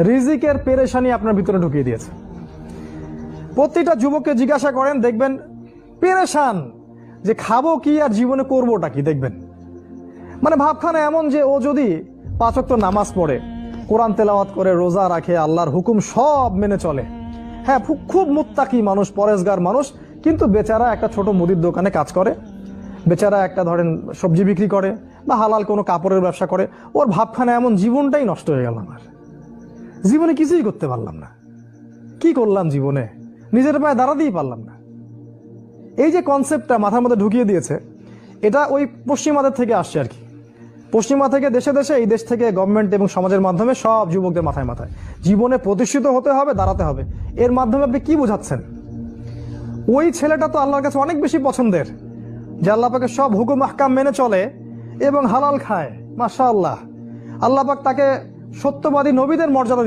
রিজিকের পেরেশানি আপনার ভিতরে ঢুকিয়ে দিয়েছে। প্রতিটা যুবককে জিজ্ঞাসা করেন, দেখবেন পেরেশান যে খাবো কি আর জীবনে করবোটা কি। দেখবেন মানে ভাবখানা এমন যে ও যদি 5 ওয়াক্ত নামাজ পড়ে, কোরআন তেলাওয়াত করে, রোজা রাখে, আল্লাহর হুকুম সব মেনে চলে, হ্যাঁ খুব মুত্তাকি মানুষ, পরেজগার মানুষ, কিন্তু বেচারা একটা ছোট মুদির দোকানে কাজ করে, বেচারা একটা ধরেন সবজি বিক্রি করে বা হালাল কোনো কাপড়ের ব্যবসা করে, ওর ভাবখানা এমন জীবনটাই নষ্ট হয়ে গেল। আমার জীবনে কিছুই করতে পারলাম না, কি করলাম জীবনে, নিজের পায়ে দাঁড়াতেই পারলাম না। এই যে কনসেপ্টটা মাথার মধ্যে ঢুকিয়ে দিয়েছে, এটা ওই পশ্চিমাদের থেকে আসছে আর কি। পশ্চিমা থেকে দেশে দেশে, এই দেশ থেকে গভর্নমেন্ট এবং সমাজের মাধ্যমে সব যুবকদের মাথায় মাথায় জীবনে প্রতিষ্ঠিত হতে হবে, দাঁড়াতে হবে। এর মাধ্যমে আপনি কি বোঝাচ্ছেন? ওই ছেলেটা তো আল্লাহর কাছে অনেক বেশি পছন্দের, যে আল্লাহ পাকের সব হুকুম আহকাম মেনে চলে এবং হালাল খায়, মাশাআল্লাহ। আল্লাহ পাক তাকে সত্যবাদী নবীদের মর্যাদা